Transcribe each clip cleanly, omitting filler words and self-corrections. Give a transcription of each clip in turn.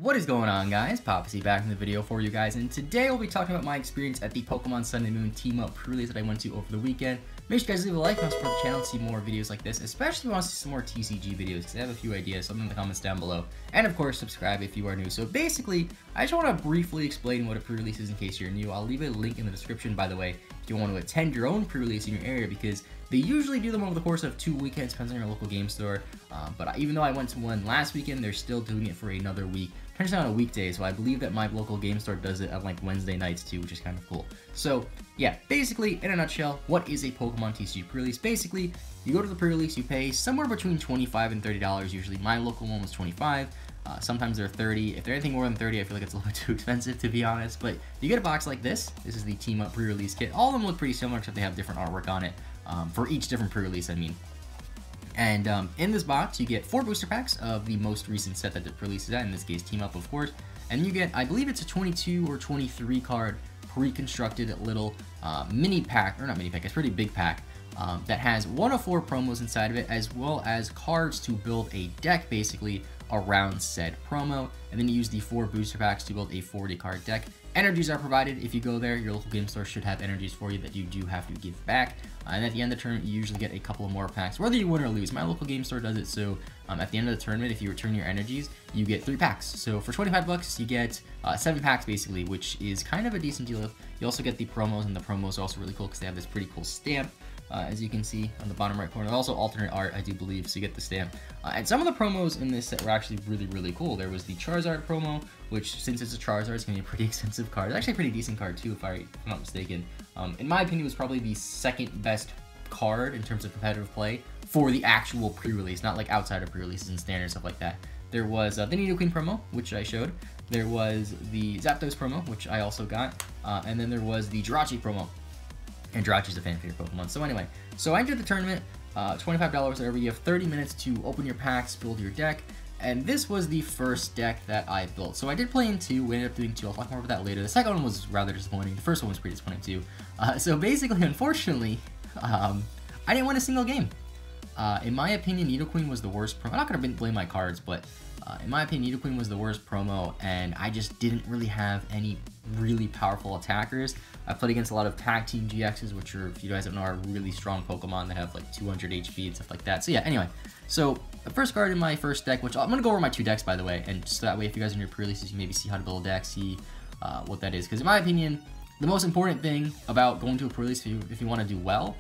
What is going on, guys? Papacy back in the video for you guys, and today we'll be talking about my experience at the Pokemon Sun and Moon Team Up Prerelease that I went to over the weekend. Make sure you guys leave a like and support the channel to see more videos like this, especially if you want to see some more TCG videos, because I have a few ideas, so let me know in the comments down below. And of course, subscribe if you are new. So basically, I just want to briefly explain what a pre-release is in case you're new. I'll leave a link in the description, by the way, if you want to attend your own pre-release in your area, because they usually do them over the course of 2 weekends, depends on your local game store. But even though I went to one last weekend, they're still doing it for another week. Turns out on a weekday, so I believe that my local game store does it on like Wednesday nights too, which is kind of cool. So yeah, basically, in a nutshell, what is a Pokemon TCG pre-release? Basically, you go to the pre-release, you pay somewhere between $25 and $30. Usually my local one was $25. Sometimes they're $30. If they're anything more than $30, I feel like it's a little bit too expensive, to be honest. But you get a box like this. This is the Team Up Prerelease kit. All of them look pretty similar, except they have different artwork on it. For each different pre-release, I mean. And in this box, you get 4 booster packs of the most recent set that the pre-release is at, in this case, Team Up, of course. And you get, I believe it's a 22 or 23 card pre-constructed little mini pack, or not mini pack, it's a pretty big pack, that has 1 of 4 promos inside of it, as well as cards to build a deck, basically, around said promo. And then you use the 4 booster packs to build a 40 card deck. Energies are provided. If you go there, your local game store should have energies for you that you do have to give back. And at the end of the tournament, you usually get a couple of more packs, whether you win or lose. My local game store does it, so at the end of the tournament, if you return your energies, you get 3 packs. So for 25 bucks, you get 7 packs, basically, which is kind of a decent deal. You also get the promos, and the promos are also really cool because they have this pretty cool stamp. As you can see on the bottom right corner. Also alternate art, I do believe, so you get the stamp. And some of the promos in this set were actually really cool. There was the Charizard promo, which, since it's a Charizard, it's going to be a pretty expensive card. It's actually a pretty decent card, too, if I'm not mistaken. In my opinion, it was probably the second best card in terms of competitive play for the actual pre-release, not like outside of pre-releases and standard stuff like that. There was the Nidoqueen promo, which I showed. There was the Zapdos promo, which I also got. And then there was the Jirachi promo. And Jirachi's a fan favorite Pokemon. So anyway, so I entered the tournament, $25 whatever. You have 30 minutes to open your packs, build your deck, and this was the first deck that I built. So I did play in 2, we ended up doing 2, I'll talk more about that later. The second one was rather disappointing, the first one was pretty disappointing too. So basically, unfortunately, I didn't win a single game. In my opinion, Nidoqueen was the worst promo. I'm not going to blame my cards, but in my opinion, Nidoqueen was the worst promo, and I just didn't really have any really powerful attackers. I played against a lot of Tag Team GXs, which are, if you guys don't know, are really strong Pokemon that have like 200 HP and stuff like that. So yeah, anyway, so the first card in my first deck, which I'm going to go over my 2 decks, by the way, and just that way, if you guys are in your pre-releases, you maybe see how to build a deck, see what that is. Because in my opinion, the most important thing about going to a pre-release if you want to do well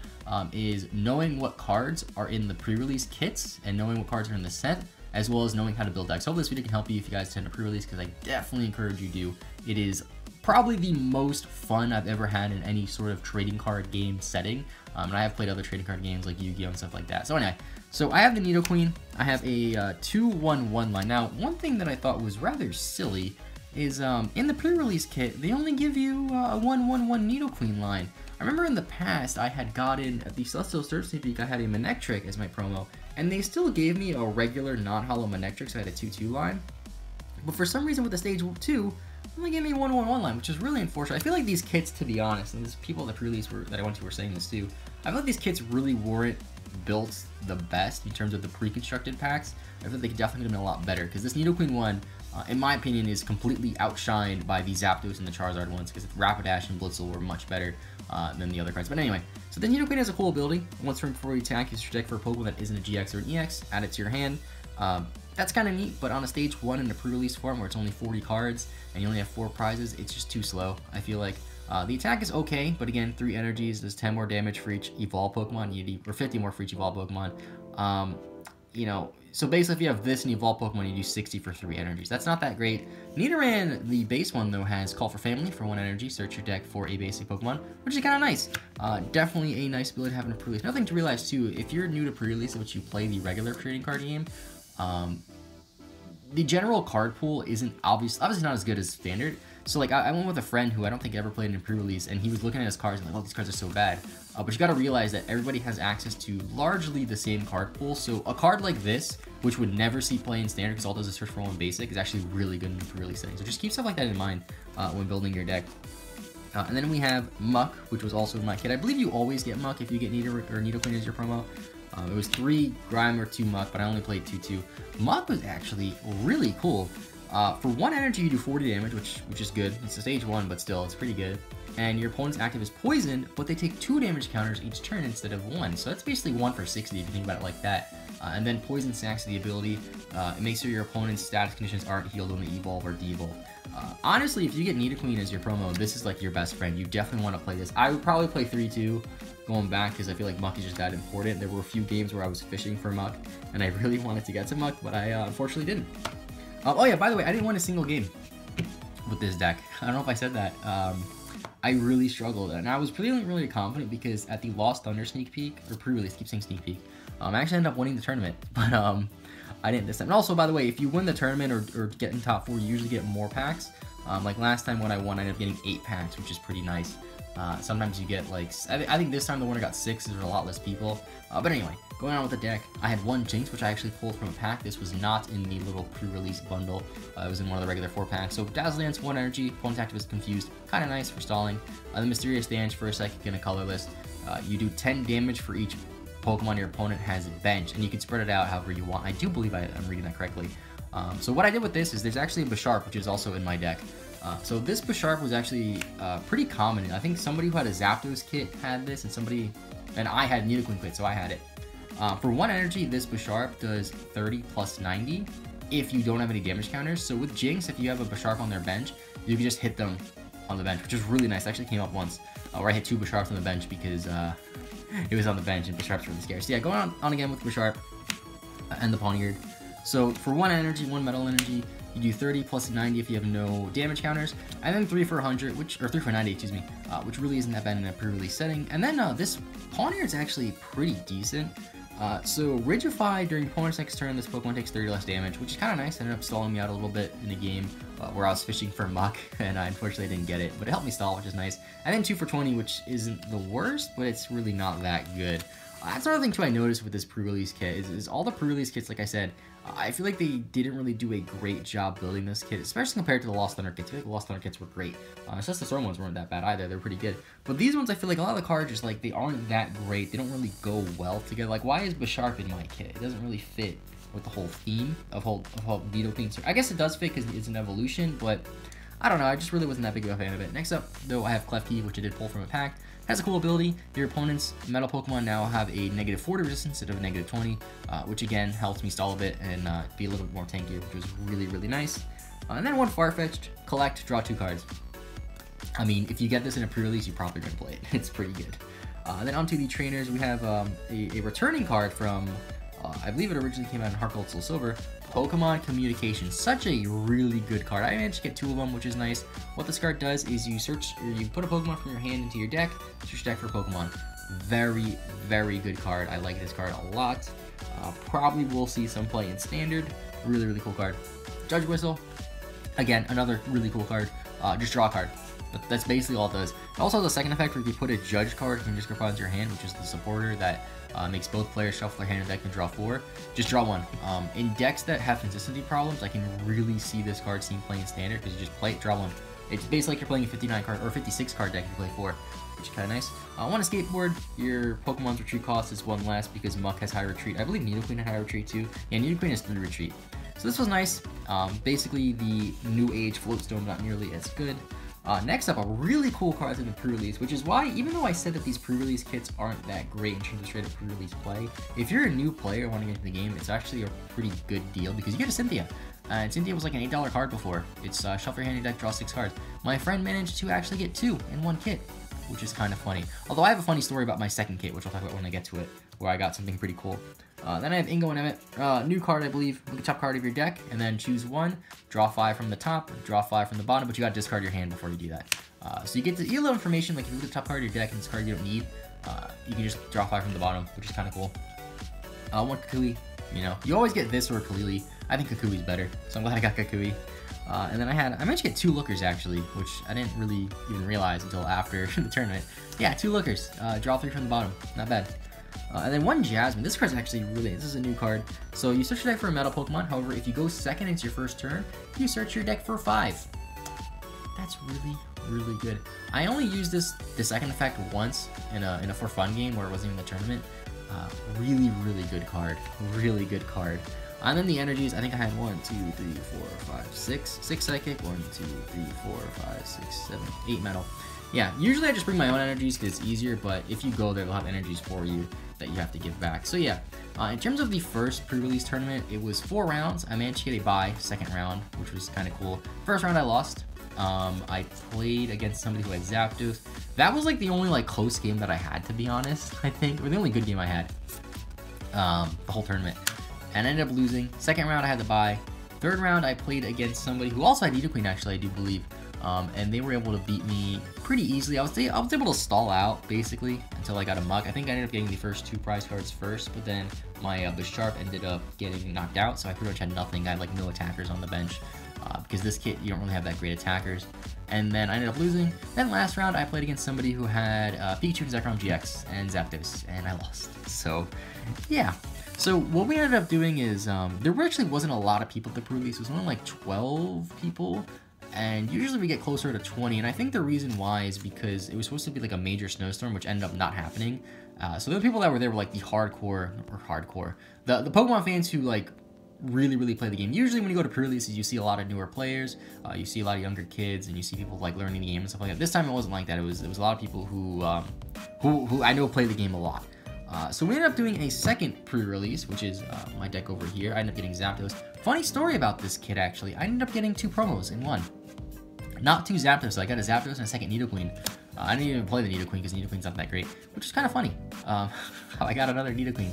is knowing what cards are in the pre-release kits and knowing what cards are in the set, as well as knowing how to build decks. Hopefully this video can help you if you guys attend a pre-release, because I definitely encourage you to. It is probably the most fun I've ever had in any sort of trading card game setting. And I have played other trading card games like Yu-Gi-Oh! And stuff like that. So anyway, so I have the Nidoqueen. I have a 2-1-1 line. Now, one thing that I thought was rather silly is in the pre-release kit, they only give you a 1-1-1 Nidoqueen line. I remember in the past, I had gotten, at the Celestial Search Sneak Peek, I had a Manectric as my promo, and they still gave me a regular non-hollow Manectric, so I had a 2-2 line. But for some reason with the Stage 2, they only gave me a 1-1-1 line, which is really unfortunate. I feel like these kits, to be honest, and there's people that pre-release that I went to were saying this too, I feel like these kits really weren't built the best in terms of the pre-constructed packs. I feel like they could definitely have been a lot better, because this Nidoqueen one, in my opinion, is completely outshined by the Zapdos and the Charizard ones, because Rapidash and Blitzel were much better than the other cards. But anyway, so the Nidoqueen has a cool ability. Once turn before you attack, use your deck for a Pokemon that isn't a GX or an EX, add it to your hand. That's kind of neat, but on a stage 1 in a pre-release form where it's only 40 cards and you only have 4 prizes, it's just too slow, I feel like. The attack is okay, but again, 3 energies, does 10 more damage for each evolved Pokemon, or 50 more for each evolved Pokemon. You know, so basically if you have this and evolved Pokemon, you do 60 for 3 energies. That's not that great. Nidoran, the base one though, has Call for Family for 1 energy, search your deck for a basic Pokemon, which is kind of nice. Definitely a nice ability to have in a pre-release. Another thing to realize too, if you're new to pre-release, which you play the regular trading card game, the general card pool isn't obviously not as good as standard. So like I went with a friend who I don't think ever played in pre-release, and he was looking at his cards and like, oh, these cards are so bad. But you got to realize that everybody has access to largely the same card pool. So a card like this, which would never see play in standard because all it does is search for 1 basic, is actually really good in the pre-release setting. So just keep stuff like that in mind when building your deck. And then we have Muck, which was also my kit. I believe you always get Muck if you get Nidoqueen as your promo. It was 3 Grime or 2 Muck, but I only played 2-2. Muck was actually really cool. For 1 energy, you do 40 damage, which is good. It's a stage 1, but still, it's pretty good. And your opponent's active is poisoned, but they take 2 damage counters each turn instead of 1. So that's basically 1 for 60 if you think about it like that. And then poison stacks the ability. It makes sure your opponent's status conditions aren't healed when they evolve or de-evolve. Honestly, if you get Nidoqueen as your promo, this is like your best friend. You definitely want to play this. I would probably play 3-2 going back because I feel like Muck is just that important. There were a few games where I was fishing for Muck, and I really wanted to get to Muck, but I unfortunately didn't. Oh yeah, by the way, I didn't win a single game with this deck. I don't know if I said that. I really struggled, and I was really confident because at the Lost Thunder sneak peek, or pre-release, keep saying sneak peek, I actually ended up winning the tournament, but I didn't this time. And also, by the way, if you win the tournament or get in top 4, you usually get more packs. Like last time when I won, I ended up getting 8 packs, which is pretty nice. Sometimes you get like, I think this time the winner got 6, there's a lot less people. But anyway, going on with the deck, I had 1 Jinx, which I actually pulled from a pack. This was not in the little pre-release bundle. It was in one of the regular 4 packs. So Dazzle Dance, 1 energy, opponent's active is confused. Kind of nice for stalling. The Mysterious Dance for a second in a colorless. You do 10 damage for each Pokemon your opponent has benched, and you can spread it out however you want. I do believe I'm reading that correctly. So what I did with this is there's actually a Bisharp, which is also in my deck. So this Bisharp was actually pretty common. I think somebody who had a Zapdos kit had this, and I had Nidoqueen kit, so I had it. For 1 energy, this Bisharp does 30 plus 90 if you don't have any damage counters. So with Jinx, if you have a Bisharp on their bench, you can just hit them on the bench, which is really nice. It actually came up once where I hit 2 Bisharps on the bench because it was on the bench and Bisharp's really scary. So yeah, going on again with Bisharp and the Pawniard. So for 1 energy, 1 metal energy, you do 30 plus 90 if you have no damage counters, and then 3 for 100, or 3 for 90, excuse me, which really isn't that bad in a pre-release setting. And then this Pawniard's actually pretty decent. So Rigify, during opponent's next turn, this Pokemon takes 30 less damage, which is kind of nice. It ended up stalling me out a little bit in a game where I was fishing for Muck, and I unfortunately didn't get it, but it helped me stall, which is nice. And then 2 for 20, which isn't the worst, but it's really not that good. That's another thing too I noticed with this pre-release kit is all the pre-release kits, like I said, I feel like they didn't really do a great job building this kit, especially compared to the Lost Thunder kits. I feel like the Lost Thunder kits were great. It's just the Storm ones weren't that bad either. They're pretty good. But these ones, I feel like a lot of the cards just like they aren't that great. They don't really go well together. Like, why is Bisharp in my kit? It doesn't really fit with the whole theme of whole Nidoqueen. I guess it does fit because it's an evolution, but I don't know. I just really wasn't that big of a fan of it. Next up, though, I have Klefki, which I did pull from a pack. Has a cool ability. Your opponent's metal Pokemon now have a negative 40 resistance instead of a negative 20, which again helps me stall a bit and be a little bit more tankier, which was really nice. And then 1 Farfetch'd, collect, draw 2 cards. I mean, if you get this in a pre-release, you're probably going to play it. It's pretty good. Then onto the trainers, we have a returning card from, I believe it originally came out in Heart Gold Soul Silver, Pokemon Communication. Such a really good card. I managed to get 2 of them, which is nice. What this card does is you put a Pokemon from your hand into your deck, search your deck for Pokemon. Very good card. I like this card a lot. Probably will see some play in Standard. Really cool card. Judge Whistle. Again, another really cool card. Just draw a card. That's basically all it does. It also has a second effect where if you put a Judge card from discard pile into your hand, which is the supporter that makes both players shuffle their hand and deck and draw 4. Just draw 1. In decks that have consistency problems, I can really see this card scene playing Standard because you just play it, draw 1. It's basically like you're playing a 59 card or 56 card deck if you play 4, which is kind of nice. On a skateboard, your Pokemon's retreat cost is 1 less because Muck has high retreat. I believe Nidoqueen had high retreat too. Yeah, Nidoqueen has 3 retreat. So this was nice. Basically, the New Age Floatstone not nearly as good. Next up, a really cool card in the pre-release, which is why, even though I said that these pre-release kits aren't that great in terms of straight up pre-release play, if you're a new player wanting to get into the game, it's actually a pretty good deal because you get a Cynthia. And Cynthia was like an $8 card before. It's shuffle your hand in your deck, draw 6 cards. My friend managed to actually get 2 in 1 kit, which is kind of funny. Although I have a funny story about my second kit, which I'll talk about when I get to it, where I got something pretty cool. Then I have Ingo and Emmett. New card, I believe. Look at the top card of your deck, and then choose 1. Draw 5 from the top, draw 5 from the bottom, but you gotta discard your hand before you do that. So you get a little information, like if you look at the top card of your deck and this card you don't need, you can just draw 5 from the bottom, which is kind of cool. 1 Kukui. You know, you always get this or Kalili. I think Kukui's better, so I'm glad I got Kukui. And then I managed to get 2 Lookers actually, which I didn't really even realize until after the tournament. Yeah, 2 Lookers. Draw 3 from the bottom. Not bad. And then 1 Jasmine. This card's actually this is a new card. So you search your deck for a metal Pokemon. However, if you go second into your first turn, you search your deck for 5. That's really good. I only used the second effect once in a for fun game where it wasn't even the tournament. Really good card. Really good card. And then the energies, I think I had 1, 2, 3, 4, 5, 6 psychic, 1, 2, 3, 4, 5, 6, 7, 8 metal. Yeah, usually I just bring my own energies because it's easier, but if you go there, they'll have energies for you that you have to give back. So yeah, in terms of the first pre-release tournament, it was 4 rounds. I managed to get a bye second round, which was kind of cool. First round I lost. I played against somebody who had Zapdos. That was like the only like close game that I had, to be honest, I think, or the only good game I had the whole tournament. And I ended up losing. Second round I had the bye. Third round I played against somebody who also had Nidoqueen, actually, I do believe. And they were able to beat me pretty easily. I was able to stall out, basically, until I got a Muck. I think I ended up getting the first 2 prize cards first, but then my Bisharp ended up getting knocked out, so I pretty much had nothing. I had, like, no attackers on the bench, because this kit, you don't really have that great attackers. And then I ended up losing. Then last round, I played against somebody who had Pikachu and Zekrom GX and Zapdos, and I lost. So, yeah. So what we ended up doing is, there actually wasn't a lot of people at the pre-release. It was only like 12 people. And usually we get closer to 20, and I think the reason why is because it was supposed to be like a major snowstorm, which ended up not happening. So the people that were there were like the the Pokemon fans who like really play the game. Usually when you go to pre-releases, you see a lot of newer players, you see a lot of younger kids, and you see people like learning the game and stuff like that. This time it wasn't like that. It was a lot of people who I know play the game a lot. So we ended up doing a second pre-release, which is my deck over here. I ended up getting Zapdos. Funny story about this kit, actually. I ended up getting 2 promos in one. Not 2 Zapdos, so I got a Zapdos and a second Nidoqueen. I didn't even play the Nidoqueen because Nidoqueen's not that great, which is kind of funny. How I got another Nidoqueen.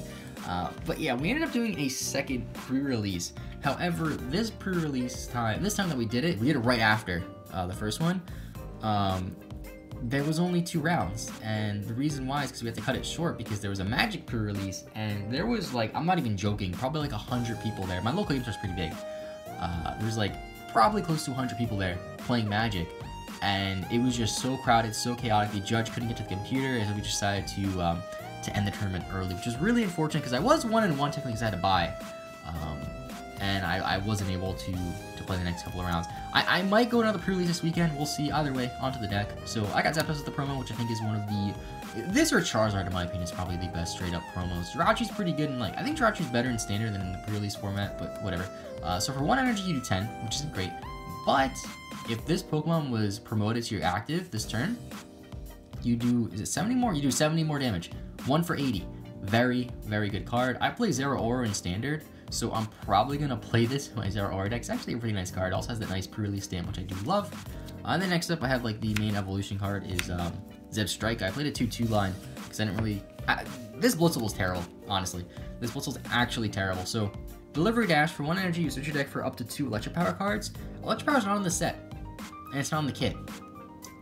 But yeah, we ended up doing a second pre-release. However, this pre-release time, this time that we did it right after the first one. There was only 2 rounds, and the reason why is because we had to cut it short because there was a Magic pre-release, and there was like, I'm not even joking, probably like 100 people there. My local game was pretty big. There was like probably close to 100 people there playing Magic, and it was just so crowded, so chaotic. The judge couldn't get to the computer, and so we decided to end the tournament early, which is really unfortunate because I was 1-1 technically because I had to buy. And I wasn't able to play the next couple of rounds. I might go another pre-release this weekend. We'll see. Either way, onto the deck. So I got Zapdos as the promo, which I think is one of the... This or Charizard, in my opinion, is probably the best straight-up promos. Jirachi's pretty good, and like I think Jirachi's better in Standard than in the pre-release format, but whatever. So for 1 energy, you do 10, which isn't great. But if this Pokemon was promoted to your active this turn, you do... Is it 70 more? You do 70 more damage. 1 for 80. Very good card. I play Zeraora in Standard, so I'm probably going to play this in my Zeraora deck. It's actually a pretty nice card. It also has that nice pre-release stamp, which I do love. And then next up, I have like the main evolution card is Zebstrika. I played a 2-2 line because I didn't really... this Blitzle is terrible, honestly. This Blitzle is actually terrible. So, Delivery Dash, for 1 energy, you switch your deck for up to 2 Electric Power cards. Electric Power is not on the set, and it's not on the kit.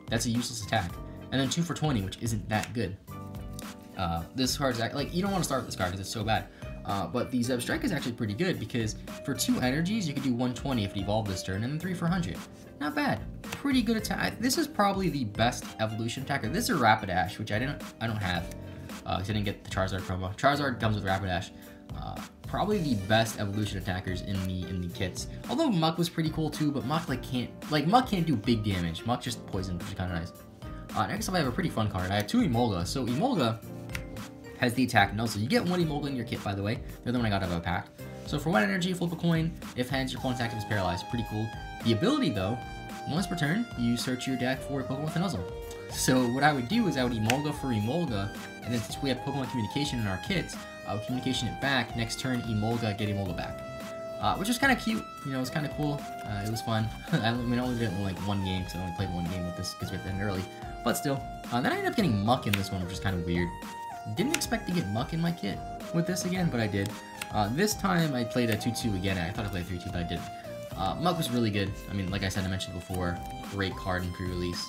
That's a useless attack. And then 2 for 20, which isn't that good. This card's like, you don't want to start with this card because it's so bad. But the Zebstrika is actually pretty good because for 2 energies, you could do 120 if you evolve this turn, and then 3 for 100. Not bad. Pretty good attack. This is probably the best evolution attacker. This is Rapidash, which I don't have. Because I didn't get the Charizard promo. Charizard comes with Rapidash. Probably the best evolution attackers in the kits. Although Muck was pretty cool too, but Muck Muck can't do big damage. Muck just poison, which is kind of nice. Next up, I have a pretty fun card. I have 2 Emolga. So Emolga has the attack no, so you get 1 Emolga in your kit, by the way. The other one I got out of a pack. So for 1 energy, flip a coin. If hands, your opponent's active is paralyzed. Pretty cool. The ability though, once per turn, you search your deck for a Pokemon with a Nuzzle. So what I would do is I would Emolga for Emolga, and then since we have Pokemon communication in our kits, I would communication it back. Next turn, Emolga, get Emolga back. Which is kind of cute. You know, it's kind of cool. It was fun. I mean, I only did it in like 1 game, so I only played 1 game with this because we had to end early. But still. Then I ended up getting Muck in this one, which is kind of weird. Didn't expect to get Muck in my kit with this again, but I did. This time I played a 2-2 again. I thought I played 3-2, but I didn't. Muck was really good. I mean, like I said, I mentioned before, great card in pre-release.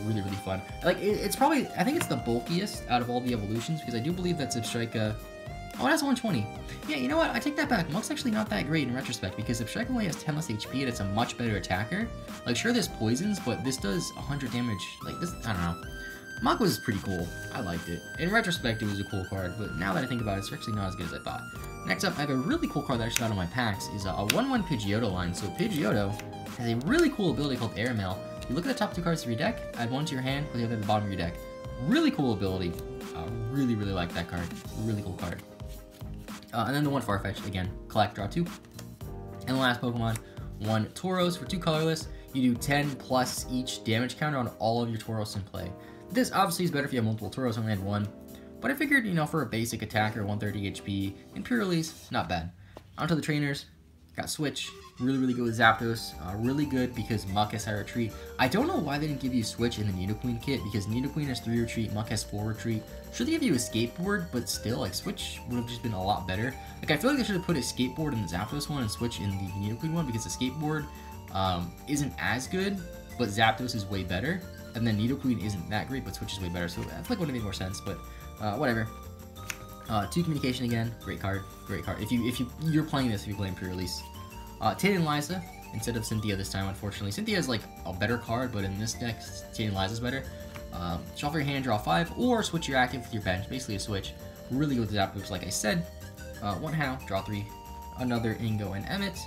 Really fun. Like, it's probably, I think it's the bulkiest out of all the evolutions, because I do believe that Zebstrika... Oh, it has 120. Yeah, you know what? I take that back. Muck's actually not that great in retrospect, because Zebstrika only has 10 less HP, and it's a much better attacker. Like, sure, there's poisons, but this does 100 damage. Like, this, I don't know. Muck was pretty cool. I liked it. In retrospect, it was a cool card, but now that I think about it, it's actually not as good as I thought. Next up, I have a really cool card that I actually got on my packs. Is a 1-1 Pidgeotto line. So Pidgeotto has a really cool ability called Airmail. You look at the top 2 cards of your deck, add 1 to your hand, put the other at the bottom of your deck. Really cool ability. Really like that card. Really cool card. And then the one Farfetch'd, again, collect, draw 2. And the last Pokemon, one Tauros for 2 colorless. You do 10 plus each damage counter on all of your Tauros in play. This obviously is better if you have multiple Tauros, I only had one. But I figured, you know, for a basic attacker, 130 HP, in Prerelease, not bad. Onto the trainers, got Switch, really good with Zapdos, really good because Muck has high retreat. I don't know why they didn't give you Switch in the Nidoqueen kit, because Nidoqueen has 3 retreat, Muck has 4 retreat. Should they give you a skateboard, but still, like, Switch would have just been a lot better. Like, I feel like they should have put a skateboard in the Zapdos one and Switch in the Nidoqueen one, because the skateboard isn't as good, but Zapdos is way better. And then Nidoqueen isn't that great, but Switch is way better, so I feel like it would have made more sense, but whatever. 2 communication again, great card, great card. If you're playing this, if you're playing pre-release. Tay and Liza instead of Cynthia this time, unfortunately. Cynthia is like a better card, but in this deck, Tay and Liza's better. Shuffle your hand, draw 5, or switch your active with your bench. Basically a switch. Really good with Zapdos, like I said. 1 How, draw 3. Another Ingo and Emmett.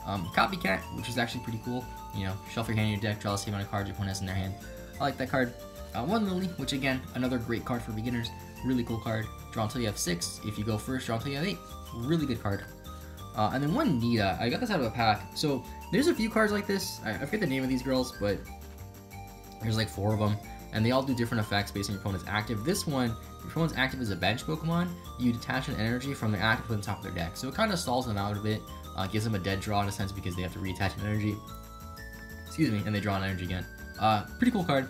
Copycat, which is actually pretty cool. You know, shuffle your hand in your deck, draw the same amount of cards your opponent has in their hand. I like that card. 1 Lily, which again, another great card for beginners. Really cool card. Draw until you have 6. If you go first, draw until you have 8. Really good card. And then 1 Nita. I got this out of a pack. So there's a few cards like this. I forget the name of these girls, but there's like 4 of them. And they all do different effects based on your opponent's active. This one, your opponent's active is a bench Pokemon. You detach an energy from their active to the top of their deck. So it kind of stalls them out a bit. Gives them a dead draw in a sense because they have to reattach an energy. Excuse me, and they draw an energy again. Pretty cool card.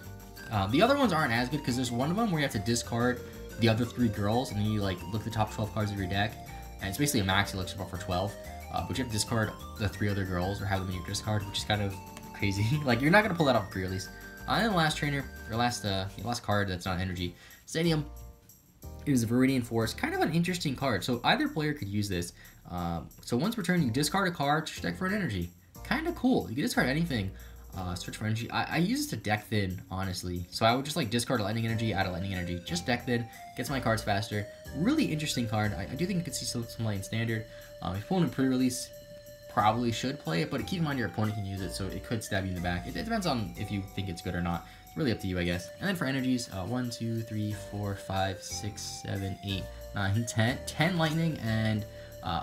The other ones aren't as good because there's one of them where you have to discard the other 3 girls, and then you like look at the top 12 cards of your deck, and it's basically a max elixir for 12. But you have to discard the 3 other girls or have them in your discard, which is kind of crazy. Like, you're not gonna pull that off pre-release. And then the last trainer, or last card that's not energy, Stadium. It is a Viridian Force, kind of an interesting card. So either player could use this. So once per turn, you discard a card, search deck for an energy. Kind of cool. You can discard anything. Search for energy. I use this to deck thin, honestly. So I would just like discard a lightning energy, add a lightning energy. Just deck thin, gets my cards faster. Really interesting card. I do think you could see some light in standard. If you're pulling in pre-release, probably should play it, but keep in mind your opponent can use it, so it could stab you in the back. It depends on if you think it's good or not. It's really up to you, I guess. And then for energies, 1, 2, 3, 4, 5, 6, 7, 8, 9, 10. 10 lightning and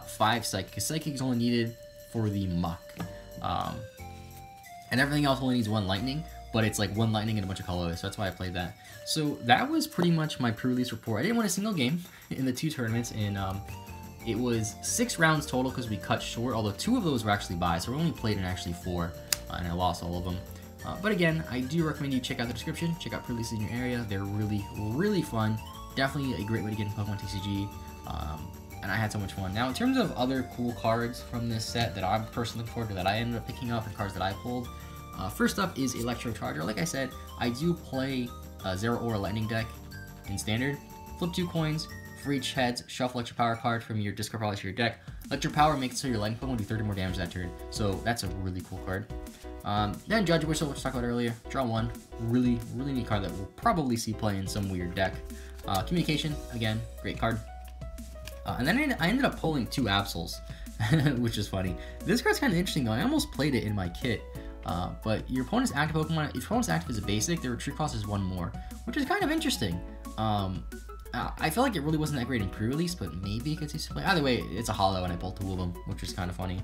5 psychic, because psychic is only needed for the muck. And everything else only needs 1 lightning, but it's like 1 lightning and a bunch of colorless, so that's why I played that. So that was pretty much my pre-release report. I didn't win a single game in the 2 tournaments, and it was 6 rounds total because we cut short, although 2 of those were actually buys, so we only played in actually 4, and I lost all of them. But again, I do recommend you check out the description, check out pre-releases in your area. They're really fun. Definitely a great way to get into Pokemon TCG. And I had so much fun. Now, in terms of other cool cards from this set that I'm personally looking forward to that I ended up picking up and cards that I pulled, first up is Electro Charger. Like I said, I do play a Zero Aura Lightning deck in Standard. Flip 2 coins, for each heads, shuffle Electro Power card from your discard pile to your deck. Electro Power makes it so your Lightning Pokemon do 30 more damage that turn, so that's a really cool card. Then Judge Whistle, which I talked about earlier. Draw 1. Really neat card that we'll probably see play in some weird deck. Communication, again, great card. And then I ended up pulling 2 Absols, which is funny. This card's kind of interesting though. I almost played it in my kit. But your opponent's active Pokemon, if your opponent's active is a basic, their retreat cost is 1 more, which is kind of interesting. I feel like it really wasn't that great in pre-release, but maybe it gets used to play. Either way, it's a holo, and I pulled 2 of them, which is kind of funny.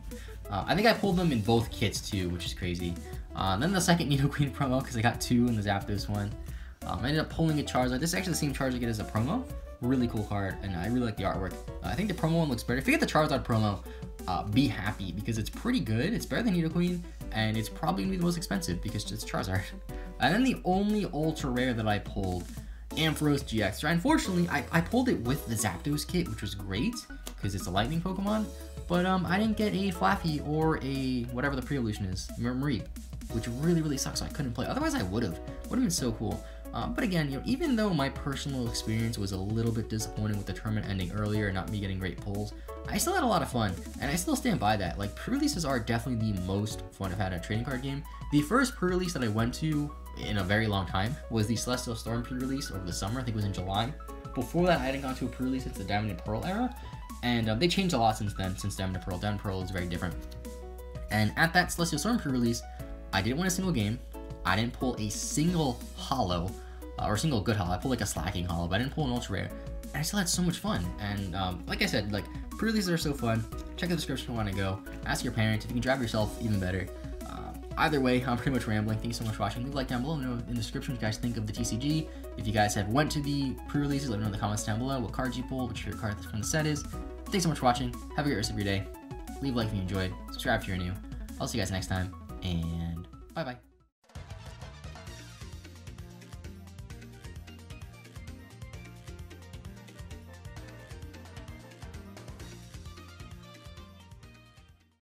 I think I pulled them in both kits too, which is crazy. Then the second Nidoqueen promo, because I got 2 in the Zapdos one. I ended up pulling a Charizard. This is actually the same Charizard I get as a promo. Really cool card, and I really like the artwork. I think the promo one looks better. If you get the Charizard promo, be happy, because it's pretty good. It's better than Nidoqueen, and it's probably gonna be the most expensive because it's Charizard. And then the only ultra rare that I pulled, Ampharos GX. So unfortunately, I pulled it with the Zapdos kit, which was great because it's a lightning Pokemon, but I didn't get a Flaffy or a whatever the pre-evolution is, Marie, which really sucks. So I couldn't play. Otherwise, I would have been so cool. But again, you know, even though my personal experience was a little bit disappointing with the tournament ending earlier and not me getting great pulls, I still had a lot of fun, and I still stand by that. Like, pre-releases are definitely the most fun I've had in a trading card game. The first pre-release that I went to in a very long time was the Celestial Storm pre-release over the summer. I think it was in July. Before that, I hadn't gone to a pre-release since the Diamond and Pearl era, and they changed a lot since then, since Diamond and Pearl. Diamond and Pearl is very different. And at that Celestial Storm pre-release, I didn't win a single game. I didn't pull a single holo, or a single good holo. I pulled like a slacking holo, but I didn't pull an ultra rare. And I still had so much fun. And like I said, like Prereleases are so fun. Check the description if you want to go. Ask your parents. If you can drive yourself, even better. Either way, I'm pretty much rambling. Thank you so much for watching. Leave a like down below. Let me know in the description what you guys think of the TCG. If you guys have went to the pre-releases, let me know in the comments down below what cards you pulled, what your favorite card from the set is. Thanks so much for watching. Have a great rest of your day. Leave a like if you enjoyed. Subscribe if you're new. I'll see you guys next time, and bye-bye.